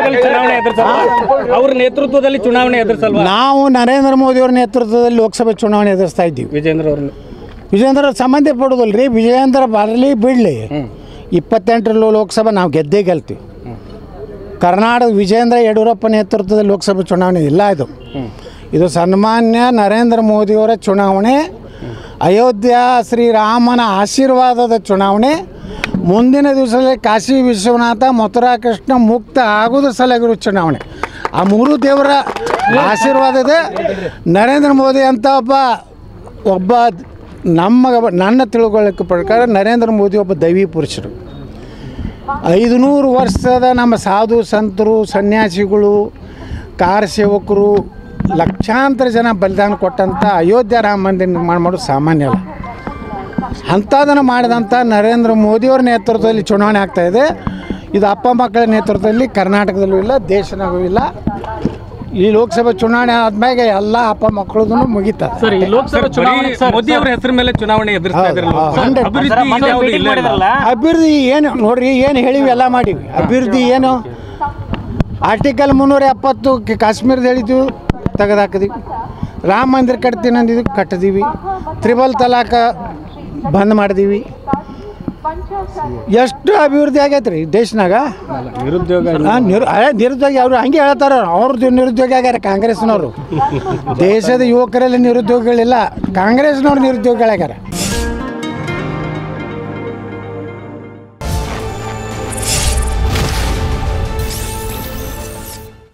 ನೇತೃತ್ವದಲ್ಲಿ ಚುನಾವಣೆ ಅವ್ರ ನೇತೃತ್ವದಲ್ಲಿ ಚುನಾವಣೆ ಎದುರಿಸಲ್ವಾ? ನಾವು ನರೇಂದ್ರ ಮೋದಿ ಅವರ ನೇತೃತ್ವದಲ್ಲಿ ಲೋಕಸಭೆ ಚುನಾವಣೆ ಎದುರಿಸ್ತಾ ಇದ್ದೀವಿ. ವಿಜೇಂದ್ರ ಸಂಬಂಧ ಪಡೋದಿಲ್ಲ ರೀ. ವಿಜೇಂದ್ರ ಬರಲಿ ಬಿಡಲಿ, 28 ಲೋಕಸಭೆ ನಾವು ಗೆದ್ದೇ ಗೆಲ್ತೀವಿ. ಕರ್ನಾಟಕ ವಿಜೇಂದ್ರ ಯಡಿಯೂರಪ್ಪ ನೇತೃತ್ವದಲ್ಲಿ ಲೋಕಸಭೆ ಚುನಾವಣೆ ಇಲ್ಲ. ಇದು ಸನ್ಮಾನ್ಯ ನರೇಂದ್ರ ಮೋದಿಯವರ ಚುನಾವಣೆ, ಅಯೋಧ್ಯ ಶ್ರೀರಾಮನ ಆಶೀರ್ವಾದದ ಚುನಾವಣೆ. ಮುಂದಿನ ದಿವಸದಲ್ಲಿ ಕಾಶಿ ವಿಶ್ವನಾಥ ಮಥುರಾ ಕೃಷ್ಣ ಮುಕ್ತ ಆಗೋದು ಸಲಗಿರೋ ಚುನಾವಣೆ. ಆ ಮೂರು ದೇವರ ಆಶೀರ್ವಾದ ಇದೆ. ನರೇಂದ್ರ ಮೋದಿ ಅಂತ ಒಬ್ಬ ನನ್ನ ತಿಳುವಳಿಕೆ ಪ್ರಕಾರ ನರೇಂದ್ರ ಮೋದಿ ಒಬ್ಬ ದೈವಿ ಪುರುಷರು. 500 ವರ್ಷದ ನಮ್ಮ ಸಾಧು ಸಂತರು, ಸನ್ಯಾಸಿಗಳು, ಕಾರ ಸೇವಕರು, ಲಕ್ಷಾಂತರ ಜನ ಬಲಿದಾನ ಕೊಟ್ಟಂಥ ಅಯೋಧ್ಯ ರಾಮ ಮಂದಿರ ನಿರ್ಮಾಣ ಮಾಡೋದು ಸಾಮಾನ್ಯ ಅಲ್ಲ. ಅಂಥದನ್ನು ಮಾಡಿದಂಥ ನರೇಂದ್ರ ಮೋದಿಯವರ ನೇತೃತ್ವದಲ್ಲಿ ಚುನಾವಣೆ ಆಗ್ತಾಯಿದೆ. ಇದು ಅಪ್ಪ ಮಕ್ಕಳ ನೇತೃತ್ವದಲ್ಲಿ ಕರ್ನಾಟಕದಲ್ಲೂ ಇಲ್ಲ, ದೇಶನಾಗೂ ಇಲ್ಲ. ಈ ಲೋಕಸಭೆ ಚುನಾವಣೆ ಆದ್ಮೇಲೆ ಎಲ್ಲ ಅಪ್ಪ ಮಕ್ಕಳದೂ ಮುಗಿತಾರೆ. ಮೋದಿ ಅವರ ಹೆಸರ ಮೇಲೆ ಚುನಾವಣೆ ಅಭಿವೃದ್ಧಿ ಏನು ನೋಡ್ರಿ, ಏನು ಹೇಳಿವಿ ಎಲ್ಲ ಮಾಡಿವಿ. ಅಭಿವೃದ್ಧಿ ಏನು? ಆರ್ಟಿಕಲ್ 370 ಕಾಶ್ಮೀರದ ಹೇಳಿದ್ವಿ, ತೆಗೆದಾಕಿದೀವಿ. ರಾಮ ಮಂದಿರ ಕಟ್ತೀನಿ ಅಂದಿದ್ವಿ, ಕಟ್ಟಿದೀವಿ. ತ್ರಿಬಲ್ ತಲಾಕ ಬಂದ್ ಮಾಡಿದೀವಿ. ಎಷ್ಟು ಅಭಿವೃದ್ಧಿ ಆಗೈತೆ ರೀ ದೇಶನಾಗ. ನಿರುದ್ಯೋಗಿ ಅವರು ಹಂಗೆ ಹೇಳ್ತಾರ, ಅವ್ರದ್ದು ನಿರುದ್ಯೋಗಿ ಆಗ್ಯಾರ ಕಾಂಗ್ರೆಸ್ನವರು. ದೇಶದ ಯುವಕರಲ್ಲಿ ನಿರುದ್ಯೋಗಿಗಳಿಲ್ಲ, ಕಾಂಗ್ರೆಸ್ನವ್ರು ನಿರುದ್ಯೋಗಿಗಳಾಗ್ಯಾರ.